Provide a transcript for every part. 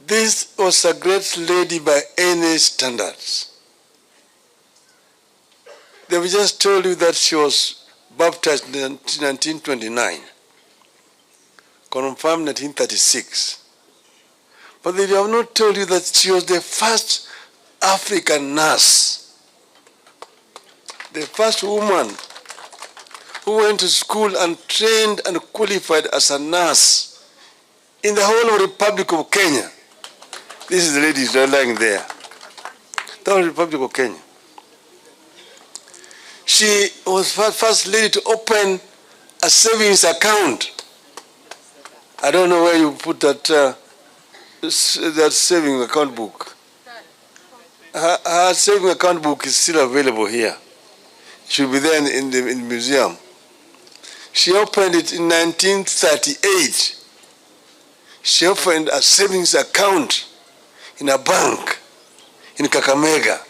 This was a great lady by any standards. They have just told you that she was baptized in 1929, confirmed 1936. But they have not told you that she was the first African nurse, the first woman who went to school and trained and qualified as a nurse in the whole of the Republic of Kenya. This is the lady lying there. The whole Republic of Kenya. She was the first lady to open a savings account. I don't know where you put that saving account book. Her saving account book is still available here. It should be there in the museum. She opened it in 1938. She opened a savings account in a bank in Kakamega.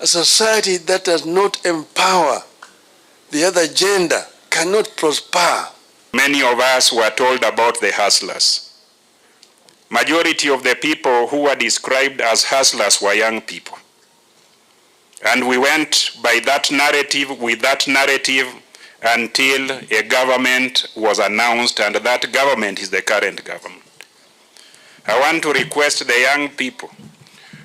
A society that does not empower the other gender cannot prosper. Many of us were told about the hustlers. Majority of the people who were described as hustlers were young people. And we went by that narrative, with that narrative, until a government was announced, and that government is the current government. I want to request the young people,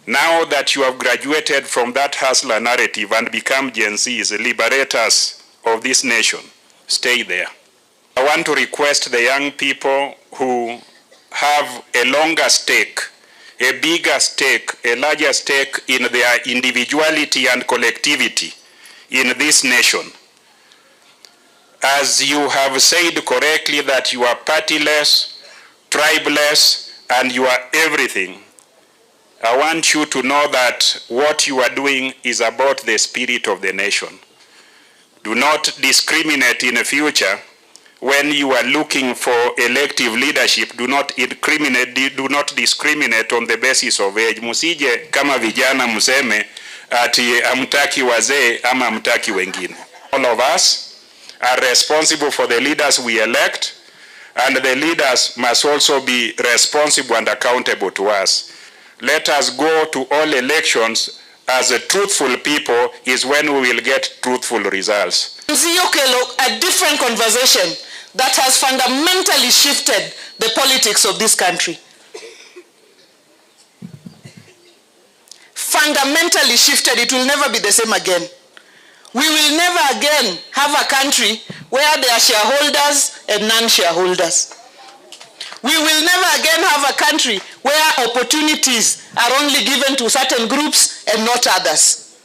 now that you have graduated from that hustler narrative and become Gen Zs, liberators of this nation, stay there. I want to request the young people who have a longer stake, a bigger stake, a larger stake in their individuality and collectivity in this nation. As you have said correctly that you are partyless, tribeless, and you are everything, I want you to know that what you are doing is about the spirit of the nation. Do not discriminate in the future. When you are looking for elective leadership, do not discriminate on the basis of age. Musije kama vijana museme ati amtaki wazee ama amtaki wengine. All of us are responsible for the leaders we elect, and the leaders must also be responsible and accountable to us. Let us go to all elections as a truthful people is when we will get truthful results. A different conversation that has fundamentally shifted the politics of this country. Fundamentally shifted, it will never be the same again. We will never again have a country where there are shareholders and non-shareholders. We will never again have a country where opportunities are only given to certain groups and not others.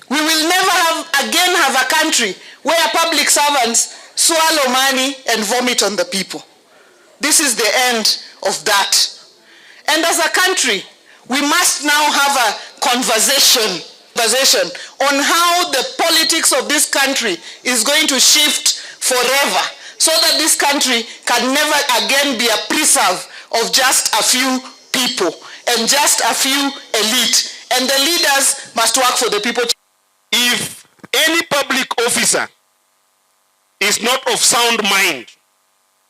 We will never again have a country where public servants swallow money and vomit on the people. This is the end of that. And as a country, we must now have a conversation on how the politics of this country is going to shift forever, so that this country can never again be a preserve of just a few people and just a few elite. And the leaders must work for the people. If any public officer is not of sound mind,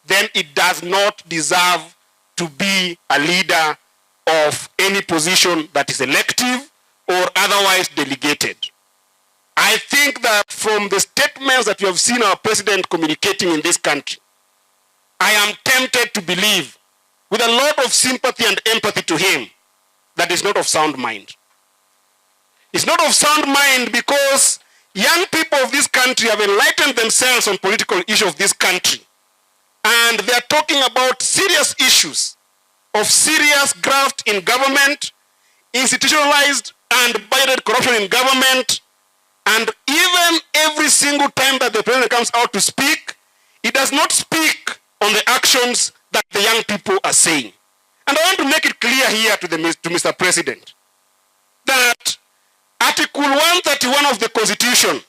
then it does not deserve to be a leader of any position that is elective or otherwise delegated. I think that from the statements that we have seen our president communicating in this country, I am tempted to believe, with a lot of sympathy and empathy to him, that is not of sound mind. It's not of sound mind because young people of this country have enlightened themselves on political issues of this country. And they are talking about serious issues of serious graft in government, institutionalized and budgeted corruption in government. And even every single time that the president comes out to speak, he does not speak on the actions that the young people are saying. And I want to make it clear here to Mr. President that Article 131 of the Constitution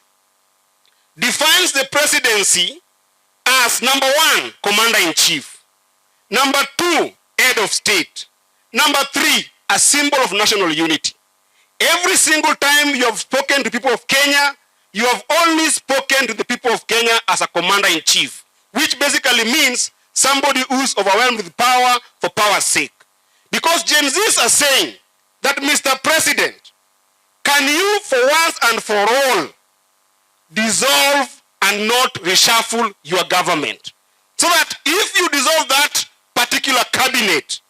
defines the presidency as number 1, commander-in-chief, number 2, head of state, number 3, a symbol of national unity. Every single time you have spoken to people of Kenya, you have only spoken to the people of Kenya as a commander-in-chief, which basically means somebody who's overwhelmed with power for power's sake. Because Gen Zs are saying that, Mr. President, can you for once and for all dissolve and not reshuffle your government? So that if you dissolve that particular cabinet,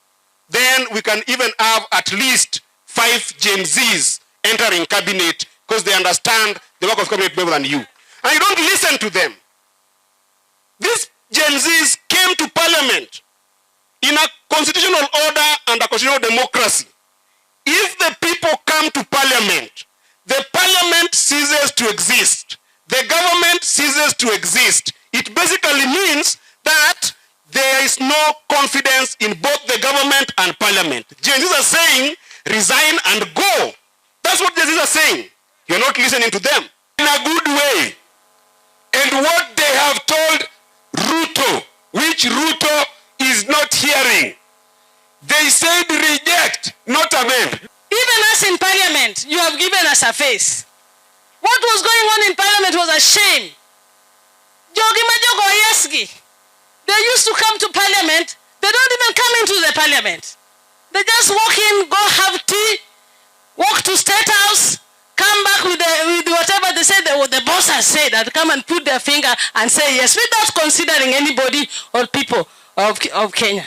then we can even have at least 5 Gen Zs entering cabinet because they understand the work of cabinet better than you. And you don't listen to them. These Gen Zs came to parliament in a constitutional order and a constitutional democracy. If the people come to parliament, the parliament ceases to exist. The government ceases to exist. It basically means that there is no confidence in both the government and parliament. Gen Zs are saying, resign and go. That's what Gen Zs are saying. You're not listening to them. In a good way. And what they have told Ruto, which Ruto is not hearing. They said reject, not amend. Even us in parliament, you have given us a face. What was going on in parliament was a shame. They used to come to parliament. They don't even come into the parliament. They just walk in, go have tea, walk to State House, come back with whatever they said, the boss has said, and come and put their finger and say yes, without considering anybody or people of Kenya.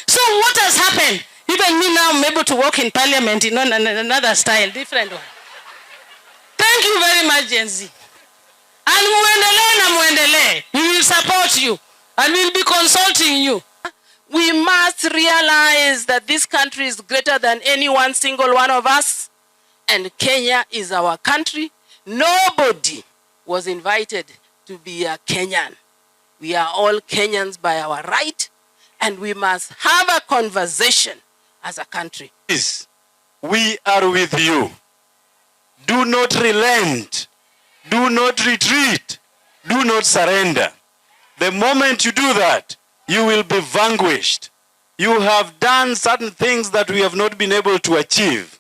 So what has happened? Even me now, I'm able to walk in parliament in another style, different one. Thank you very much, Gen Z. And muendele, we will support you and we'll be consulting you. We must realize that this country is greater than any one single one of us, and Kenya is our country. Nobody was invited to be a Kenyan. We are all Kenyans by our right, and we must have a conversation as a country. Please, we are with you. Do not relent. Do not retreat. Do not surrender. The moment you do that, you will be vanquished. You have done certain things that we have not been able to achieve.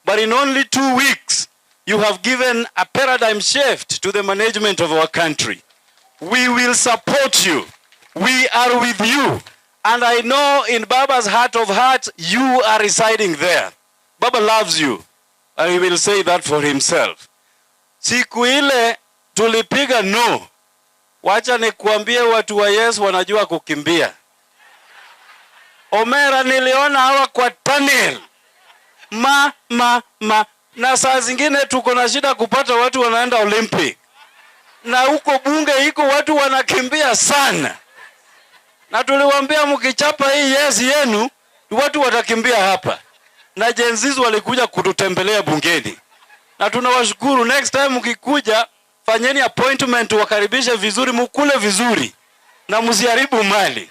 But in only 2 weeks, you have given a paradigm shift to the management of our country. We will support you. We are with you. And I know in Baba's heart of hearts, you are residing there. Baba loves you. And he will say that for himself. Siku ile tulipiga no. Wacha nikuambie watu wa Yesu wanajua kukimbia. Omera niliona hawa kwa tunnel. Na saa zingine tuko na shida kupata watu wanaenda Olympic. Na huko bunge iko watu wanakimbia sana. Na tuliwaambia mkichapa hii yes yenu, watu watakimbia hapa. Na Gen Zs walikuja kututembelea bungeni. Na tunawashukuru, next time mkikuja, fanyeni appointment, wakaribishe vizuri, mukule vizuri. Na msiharibu mali.